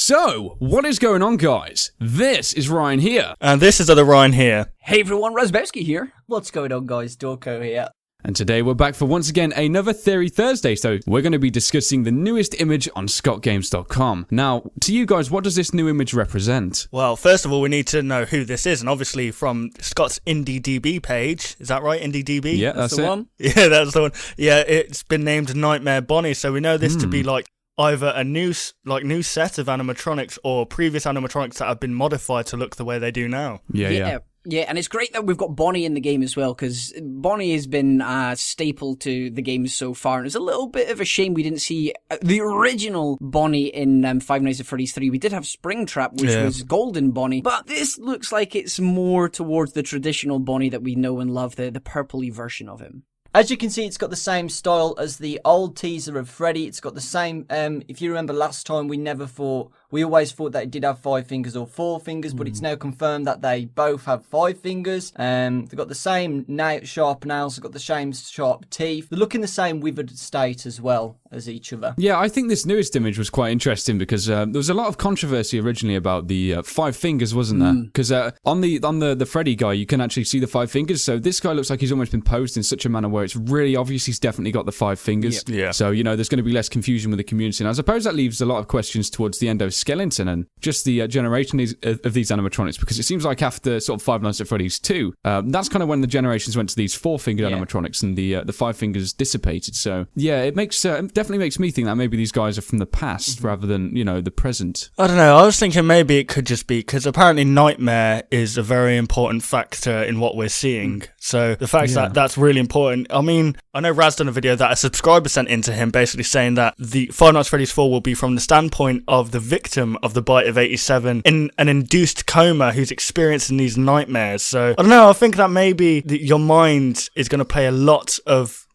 So, what is going on, guys? This is Ryan here. And this is other Ryan here. Hey everyone, Razbowski here. What's going on, guys? Dorko here. And today we're back for once again another Theory Thursday, so we're going to be discussing the newest image on ScottGames.com. Now, to you guys, what does this new image represent? Well, first of all, we need to know who this is, and obviously from Scott's IndieDB page, is that right, IndieDB? Yeah, that's the it. one. Yeah, that's the one. Yeah, it's been named Nightmare Bonnie, so we know this to be like either a new set of animatronics or previous animatronics that have been modified to look the way they do now. Yeah, and it's great that we've got Bonnie in the game as well, because Bonnie has been a staple to the game so far, and it's a little bit of a shame we didn't see the original Bonnie in Five Nights at Freddy's 3. We did have Springtrap, which was Golden Bonnie, but this looks like it's more towards the traditional Bonnie that we know and love, the purpley version of him. As you can see, it's got the same style as the old teaser of Freddy. It's got the same, if you remember last time, we always thought that it did have 5 fingers or 4 fingers, but it's now confirmed that they both have 5 fingers. They've got the same sharp nails, they've got the same sharp teeth. They look in the same withered state as well as each other. Yeah, I think this newest image was quite interesting because there was a lot of controversy originally about the 5 fingers, wasn't there? Because on the Freddy guy, you can actually see the 5 fingers, so this guy looks like he's almost been posed in such a manner where it's really obvious he's definitely got the 5 fingers. Yeah. So, there's going to be less confusion with the community. And I suppose that leaves a lot of questions towards the endoskeleton and just the generation of these animatronics, because it seems like after sort of Five Nights at Freddy's 2, that's kind of when the generations went to these 4-fingered animatronics and the 5 fingers dissipated. So, yeah, it definitely makes me think that maybe these guys are from the past rather than, the present. I don't know, I was thinking maybe it could just be, because apparently Nightmare is a very important factor in what we're seeing. So the fact that that's really important. I mean, I know Raz done a video that a subscriber sent into him basically saying that the Five Nights at Freddy's 4 will be from the standpoint of the victim of the Bite of 87 in an induced coma who's experiencing these nightmares. So I don't know, I think that maybe your mind is going to play a lot of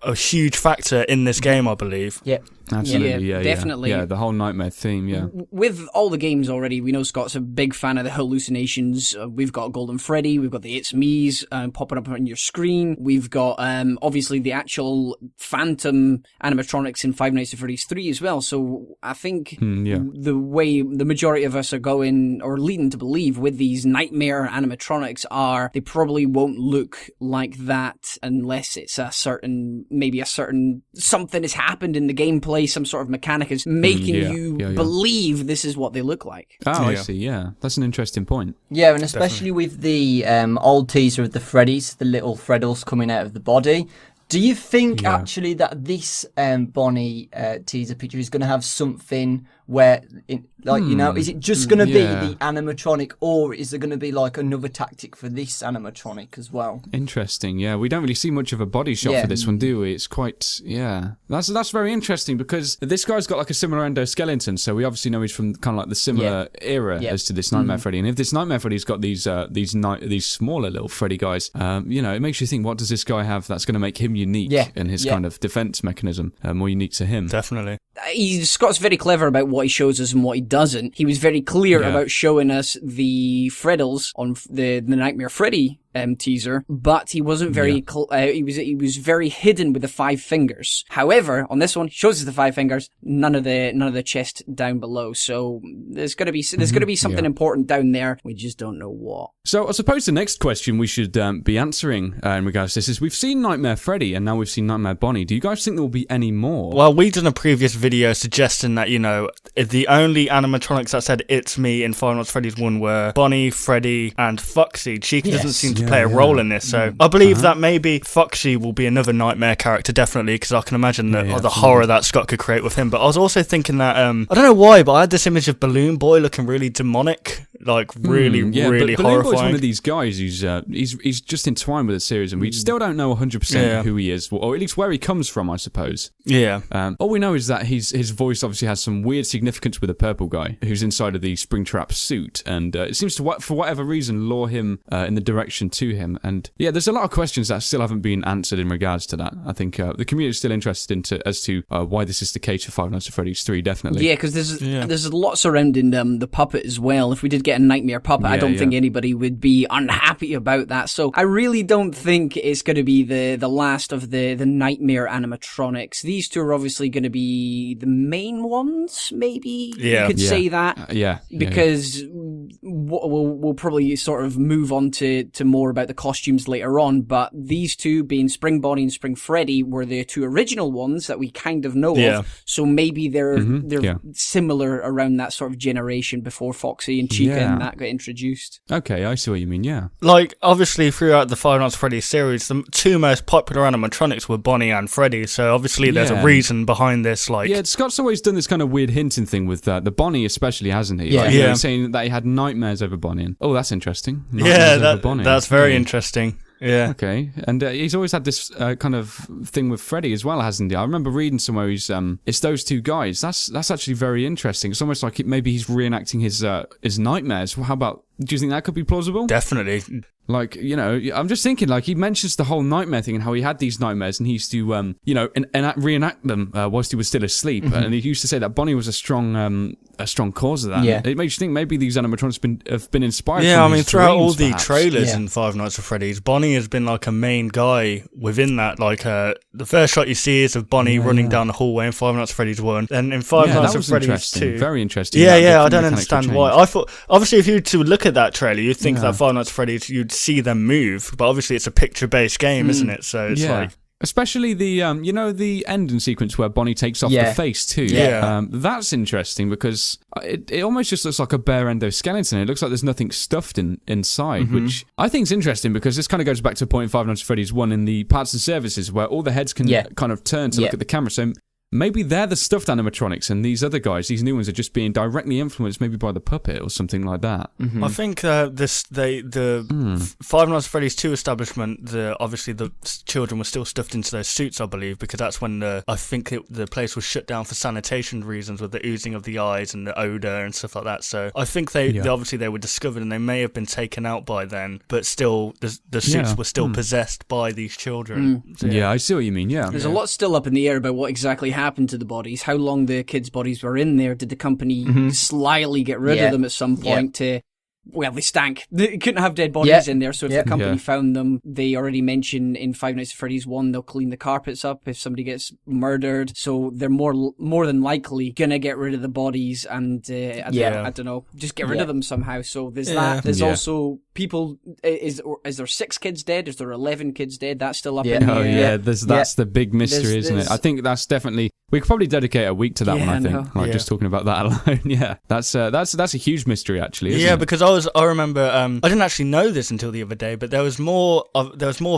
a huge factor in this game, I believe. Yeah. Absolutely, yeah, definitely. Yeah, the whole nightmare theme, yeah. With all the games already, we know Scott's a big fan of the hallucinations. We've got Golden Freddy, we've got the It's Me's popping up on your screen. We've got, obviously, the actual phantom animatronics in Five Nights at Freddy's 3 as well. So I think the way the majority of us are going, or leading to believe, with these nightmare animatronics they probably won't look like that unless it's something has happened in the gameplay. Some sort of mechanic is making you believe this is what they look like. Oh, I see, yeah. That's an interesting point. Yeah, and especially with the old teaser of the Freddys, the little Freddles coming out of the body. Do you think actually that this Bonnie teaser picture is going to have something where, is it just going to be the animatronic, or is there going to be another tactic for this animatronic as well? Interesting, yeah. We don't really see much of a body shot for this one, do we? It's quite, That's very interesting because this guy's got a similar endoskeleton, so we obviously know he's from kind of the similar era as to this Nightmare Freddy. And if this Nightmare Freddy's got these smaller little Freddy guys, it makes you think, what does this guy have that's going to make him unique and his kind of defense mechanism more unique to him? Definitely. Scott's very clever about what he shows us and what he doesn't. He was very clear about showing us the Freddles on the Nightmare Freddy teaser, but he wasn't very he was very hidden with the 5 fingers. However, on this one, he shows us the 5 fingers, none of the chest down below. So there's gonna be something important down there. We just don't know what. So I suppose the next question we should be answering in regards to this is, we've seen Nightmare Freddy and now we've seen Nightmare Bonnie. Do you guys think there will be any more? Well, we done a previous video suggesting that, the only animatronics that said "It's me" in Five Nights at Freddy's 1 were Bonnie, Freddy, and Foxy. Cheeky doesn't seem to play a role in this, so I believe that maybe Foxy will be another Nightmare character, definitely, because I can imagine the horror that Scott could create with him. But I was also thinking that, I don't know why, but I had this image of Balloon Boy looking really demonic, really horrifying. Balloon Boy's one of these guys who's he's just entwined with the series, and we still don't know 100% who he is, or at least where he comes from, I suppose. Yeah. All we know is that his voice obviously has some weird significance with a purple guy who's inside of the Springtrap suit, and it seems to, for whatever reason, lure him in the direction to him. And there's a lot of questions that still haven't been answered in regards to that. I think the community is still interested as to why this is the case for Five Nights at Freddy's 3, definitely. Yeah, because there's a lot surrounding the puppet as well. If we did get get a nightmare puppet. I don't think anybody would be unhappy about that. So I really don't think it's going to be the last of the nightmare animatronics. These two are obviously going to be the main ones, maybe you could say that. Because we'll probably sort of move on to more about the costumes later on, but these two, being Spring Bonnie and Spring Freddy, were the two original ones that we kind of know of. So maybe they're similar around that sort of generation before Foxy and Chica and that got introduced. Okay, I see what you mean, yeah. Like, obviously, throughout the Five Nights at Freddy's series, the two most popular animatronics were Bonnie and Freddy, so obviously there's a reason behind this. Like, yeah, Scott's always done this kind of weird hinting thing with the Bonnie especially, hasn't he? Yeah. Like, you know, saying that he had nightmares over Bonnie. And, that's interesting. That's very interesting. Yeah. Okay. And he's always had this kind of thing with Freddy as well, hasn't he? I remember reading somewhere it's those two guys. That's actually very interesting. It's almost like maybe he's reenacting his nightmares. How about? Do you think that could be plausible? Definitely. Like, you know, I'm just thinking, like, he mentions the whole nightmare thing and how he had these nightmares and he used to, reenact them whilst he was still asleep. And he used to say that Bonnie was a strong cause of that. Yeah. It makes you think maybe these animatronics have been inspired from I mean, his throughout dreams, all the perhaps. trailers in Five Nights at Freddy's, Bonnie has been like a main guy within that. Like, the first shot you see is of Bonnie running down the hallway in Five Nights at Freddy's 1. And in Five Nights at Freddy's 2. Very interesting. I don't understand why. I thought, obviously, if you were to look at that trailer, you'd think that Five Nights at Freddy's, you'd see them move. But obviously it's a picture-based game, isn't it? So it's like... Especially the, the ending sequence where Bonnie takes off the face too. That's interesting because it almost just looks like a bare endoskeleton. It looks like there's nothing stuffed inside, which I think is interesting because this kind of goes back to a point in Five Nights at Freddy's 1 in the parts and services where all the heads can kind of turn to look at the camera. So maybe they're the stuffed animatronics and these other guys, these new ones, are just being directly influenced maybe by the puppet or something like that. I think the Five Nights at Freddy's 2 establishment, obviously the children were still stuffed into those suits, I believe, because that's when the place was shut down for sanitation reasons with the oozing of the eyes and the odour and stuff like that. So I think they obviously they were discovered and they may have been taken out by then, but still the suits were still possessed by these children. So, I see what you mean, There's a lot still up in the air about what exactly happened to the bodies, how long the kids' bodies were in there. Did the company slyly get rid of them at some point to... Well, they stank. They couldn't have dead bodies in there, so if the company found them, they already mentioned in Five Nights at Freddy's 1, they'll clean the carpets up if somebody gets murdered, so they're more than likely gonna get rid of the bodies and, I don't know, just get rid of them somehow. So there's that. There's also people, is there 6 kids dead? Is there 11 kids dead? That's still up in the air. That's the big mystery, isn't it? I think that's definitely... We could probably dedicate a week to that one, I think. Just talking about that alone. That's a huge mystery, actually, isn't it? Because I remember I didn't actually know this until the other day, but there was more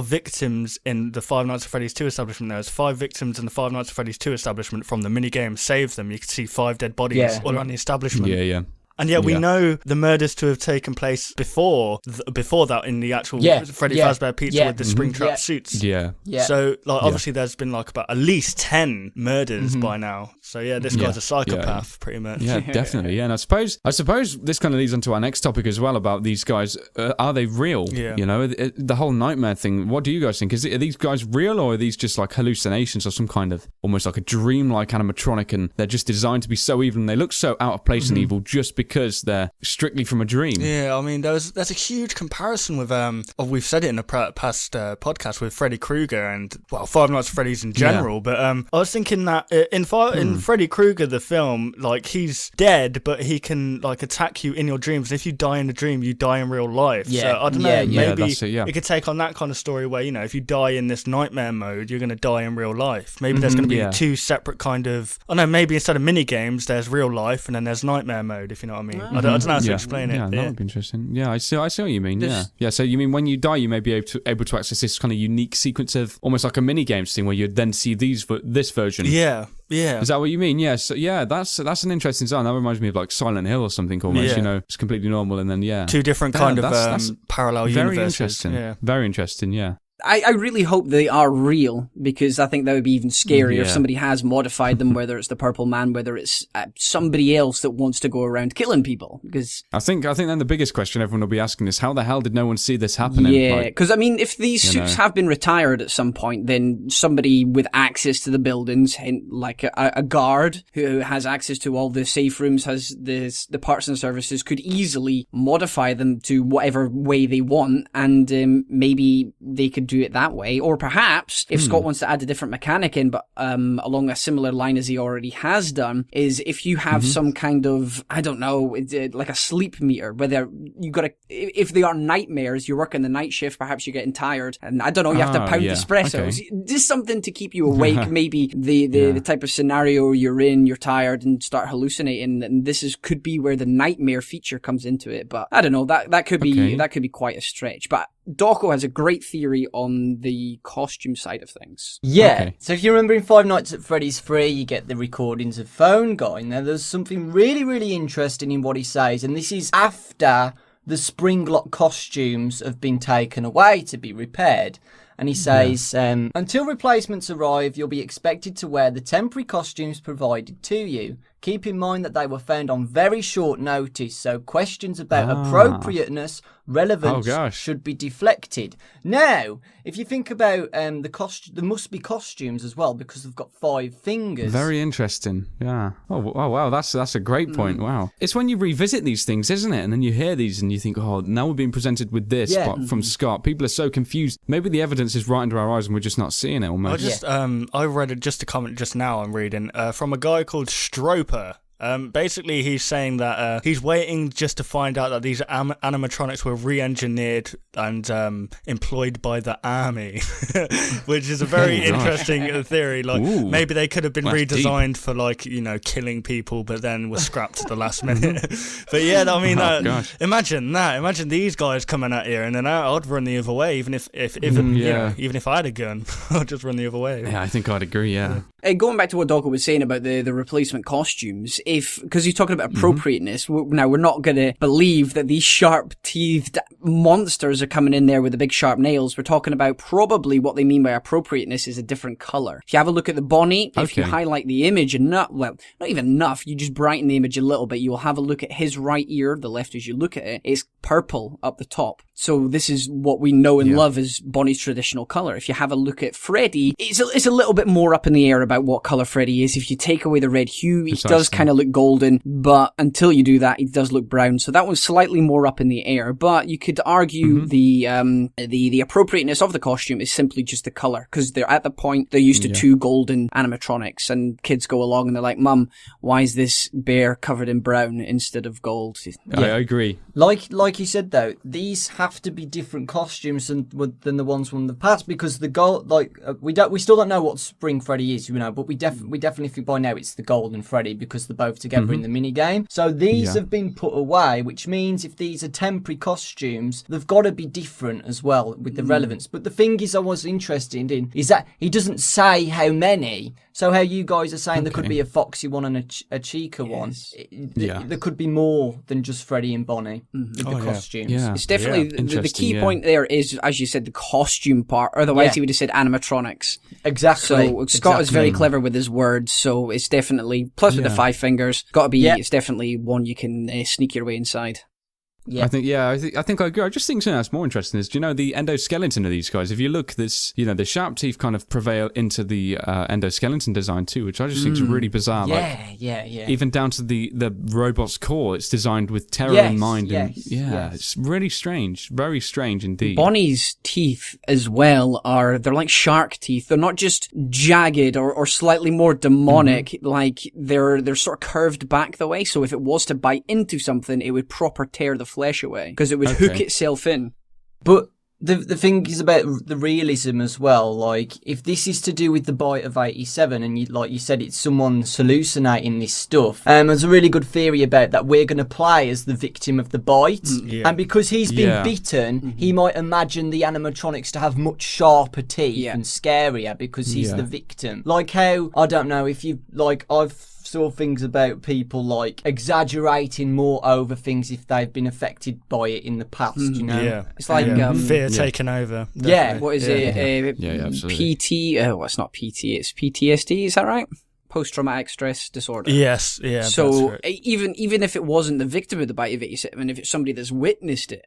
victims in the Five Nights at Freddy's 2 establishment. There was 5 victims in the Five Nights at Freddy's 2 establishment from the minigame Save Them. You could see 5 dead bodies all around the establishment. And yet we know the murders to have taken place before that in the actual Freddy Fazbear Pizza with the Springtrap suits. So obviously there's been like about at least 10 murders by now. So this guy's a psychopath pretty much. Yeah, definitely. Yeah, and I suppose this kind of leads on to our next topic as well about these guys. Are they real? You know, the whole nightmare thing. What do you guys think? Are these guys real or are these just like hallucinations or some kind of almost like a dream-like animatronic and they're just designed to be so evil and they look so out of place and evil just because they're strictly from a dream? Yeah, I mean, there's a huge comparison with we've said it in a past podcast with Freddy Krueger and Five Nights at Freddy's in general. But I was thinking that in Freddy Krueger the film, like he's dead, but he can like attack you in your dreams. And if you die in a dream, you die in real life. So I don't know, maybe it could take on that kind of story where if you die in this nightmare mode, you're going to die in real life. Maybe there's going to be 2 separate kind of. I don't know. Maybe instead of mini games, there's real life and then there's nightmare mode. If you know what I mean. I don't know how to explain it. Yeah, that would be interesting. Yeah, I see what you mean. Yeah. So you mean when you die, you may be able to access this kind of unique sequence of almost like a mini games thing where you'd then see this version. Yeah. Is that what you mean? Yes. Yeah, that's an interesting design. That reminds me of like Silent Hill or something almost. It's completely normal and then 2 different kind of parallel very universes. Interesting. Very interesting. Yeah. I really hope they are real, because I think that would be even scarier if somebody has modified them, whether it's the Purple Man, whether it's somebody else that wants to go around killing people. Because I think then the biggest question everyone will be asking is, how the hell did no one see this happening? Yeah, because I mean, if these suits have been retired at some point, then somebody with access to the buildings, like a guard who has access to all the safe rooms, has the parts and services, could easily modify them to whatever way they want, and maybe they could do it that way. Or perhaps, if Scott wants to add a different mechanic in, but along a similar line as he already has done, is if you have some kind of, I don't know, like a sleep meter, whether you got to, if they are nightmares, you're working the night shift, perhaps you're getting tired, and I don't know, you have to pound espressos. Okay. Just something to keep you awake. Maybe the type of scenario you're in, you're tired and start hallucinating, and this could be where the nightmare feature comes into it. But I don't know, that could be quite a stretch. But Dawko has a great theory on the costume side of things. Yeah. Okay. So if you remember in Five Nights at Freddy's 3, you get the recordings of Phone Guy. Now, there's something really, really interesting in what he says, and this is after the Springlock costumes have been taken away to be repaired. And he says, until replacements arrive, you'll be expected to wear the temporary costumes provided to you. Keep in mind that they were found on very short notice, so questions about appropriateness, relevance should be deflected. Now, if you think about there must be costumes as well, because they've got 5 fingers. Very interesting. Yeah. Oh wow, that's a great point. Wow. It's when you revisit these things, isn't it? And then you hear these and you think, oh, now we're being presented with this, but from Scott. People are so confused. Maybe the evidence is right under our eyes and we're just not seeing it almost. I read just a comment just now I'm reading from a guy called Stroper. Basically, he's saying that he's waiting just to find out that these animatronics were re-engineered and employed by the army, which is a very interesting theory. Like, maybe they could have been redesigned deep for, like, you know, killing people, but then were scrapped at the last minute. But yeah, I mean, imagine that. Imagine these guys coming out here, and then I'd run the other way, even if even if I had a gun, I'd just run the other way. Yeah, I think I'd agree. Yeah. Going back to what Dawko was saying about the replacement costumes, because he's talking about appropriateness, now we're not going to believe that these sharp-teethed monsters are coming in there with the big sharp nails. We're talking about probably what they mean by appropriateness is a different color. If you have a look at the Bonnie, if you highlight the image enough, well, not even enough, you just brighten the image a little bit, you'll have a look at his right ear, the left as you look at it, it's purple up the top. So this is what we know and love as Bonnie's traditional color. If you have a look at Freddy, it's a little bit more up in the air about what color Freddy is. If you take away the red hue, he does kind of look golden, but until you do that, he does look brown. So that one's slightly more up in the air. But you could argue the appropriateness of the costume is simply just the color, because they're at the point they're used to 2 golden animatronics, and kids go along and they're like, "Mum, why is this bear covered in brown instead of gold?" I agree. Like you said though, these have to be different costumes than the ones from the past, because the gold, we still don't know what Spring Freddy is, you know, but we definitely think by now it's the Golden Freddy, because they're both together in the mini game. So these have been put away, which means if these are temporary costumes, they've got to be different as well with the relevance. But the thing is, I was interested in is that he doesn't say how many. So how you guys are saying there could be a foxy one and a Chica one. There could be more than just Freddy and Bonnie with the costumes. Yeah. It's definitely the key point there is, as you said, the costume part. Otherwise, he would have said animatronics. Exactly. So Scott is very clever with his words. So it's definitely, plus with the 5 fingers, got to be. It's definitely one you can sneak your way inside. Yeah. I think I agree. I just think something that's more interesting is, do you know, the endoskeleton of these guys? If you look, this, you know, the sharp teeth kind of prevail into the endoskeleton design too, which I just think is really bizarre. Even down to the robot's core, it's designed with terror in mind. It's really strange, very strange indeed. Bonnie's teeth as well they're like shark teeth. They're not just jagged or slightly more demonic, like they're sort of curved back the way. So if it was to bite into something, it would proper tear the flesh away, because it would hook itself in. But the thing is about the realism as well, like, if this is to do with the bite of 87, and like you said, it's someone hallucinating this stuff, there's a really good theory about that we're going to play as the victim of the bite, and because he's been bitten, he might imagine the animatronics to have much sharper teeth and scarier, because he's the victim. Like how, I don't know if you, like, I've saw things about people like exaggerating more over things if they've been affected by it in the past. You know, Yeah. It's like fear taking over. Yeah. what is it? Yeah, absolutely. Well, it's not PT, it's PTSD. Is that right? Post-traumatic stress disorder. Yes, yeah. So that's right. even if it wasn't the victim of the bite of 87, if it's somebody that's witnessed it,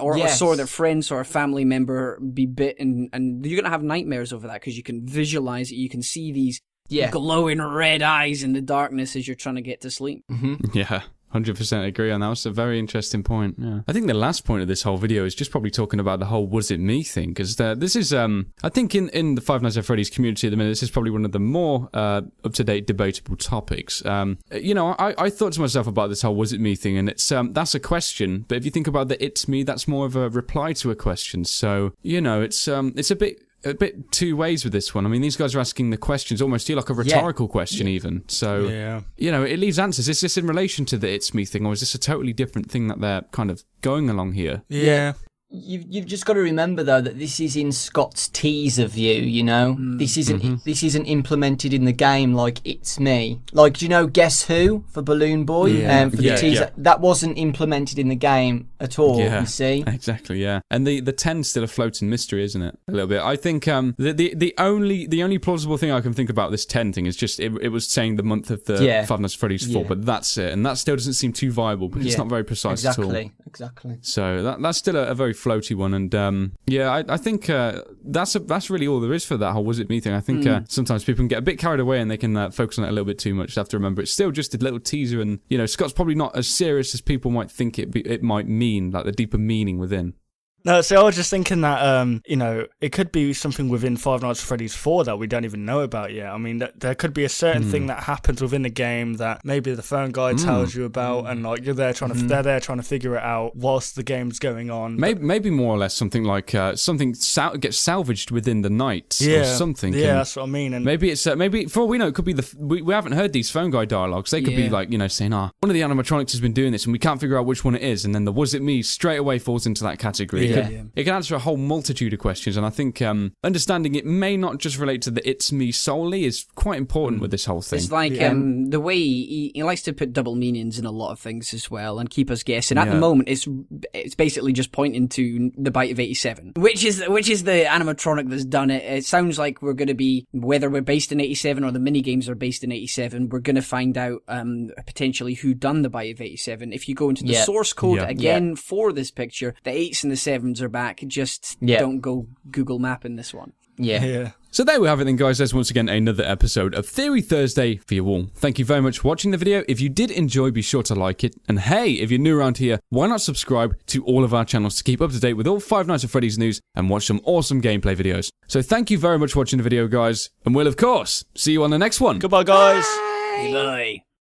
or yes. saw their friends or a family member be bit, and you're gonna have nightmares over that because you can visualize it. You can see these glowing red eyes in the darkness as you're trying to get to sleep. Yeah. 100% agree on that. That's a very interesting point. Yeah. I think the last point of this whole video is just probably talking about the whole "was it me" thing, because this is, I think, in the Five Nights at Freddy's community at the minute, this is probably one of the more up-to-date debatable topics. You know, I thought to myself about this whole "was it me" thing, and it's that's a question, but if you think about the "it's me," that's more of a reply to a question. So you know, it's a bit two ways with this one. I mean, these guys are asking the questions almost like a rhetorical question even. So, you know, it leaves answers. Is this in relation to the "it's me" thing, or is this a totally different thing that they're kind of going along here? Yeah. You've just got to remember though that this is in Scott's teaser view. You know, this isn't implemented in the game like "it's me." Like, do you know Guess Who for Balloon Boy? For the teaser, that wasn't implemented in the game at all. You see, exactly. Yeah, and the 10's still a floating mystery, isn't it? A little bit. I think the only plausible thing I can think about this 10 thing is just it was saying the month of the Five Nights at Freddy's 4, but that's it, and that still doesn't seem too viable because it's not very precise at all. Exactly. So that's still a very floaty one, and I think that's really all there is for that whole "was it me" thing. I think sometimes people can get a bit carried away and they can focus on it a little bit too much. You have to remember it's still just a little teaser, and you know, Scott's probably not as serious as people might think it might mean, like the deeper meaning within. No, so I was just thinking that, you know, it could be something within Five Nights at Freddy's 4 that we don't even know about yet. I mean, there could be a certain thing that happens within the game that maybe the phone guy tells you about, and like they're there trying to figure it out whilst the game's going on. Maybe more or less something like something gets salvaged within the night or something. Yeah, that's what I mean. And maybe it's maybe for all we know, it could be we haven't heard these phone guy dialogues. They could be like, you know, saying, one of the animatronics has been doing this and we can't figure out which one it is, and then the "was it me" straight away falls into that category. It can answer a whole multitude of questions, and I think understanding it may not just relate to the "it's me" solely is quite important with this whole thing. It's like the way he likes to put double meanings in a lot of things as well and keep us guessing. At the moment, it's basically just pointing to the bite of 87, which is the animatronic that's done it. It sounds like we're going to be, whether we're based in 87 or the mini games are based in 87, we're going to find out potentially who done the bite of 87. If you go into the source code again for this picture, the 8s and the 7s are back. Just don't go Google Mapping this one. Yeah. So there we have it then, guys. There's once again another episode of Theory Thursday for you all. Thank you very much for watching the video. If you did enjoy, be sure to like it. And hey, if you're new around here, why not subscribe to all of our channels to keep up to date with all Five Nights at Freddy's news and watch some awesome gameplay videos. So thank you very much for watching the video, guys. And we'll, of course, see you on the next one. Goodbye, guys. Bye.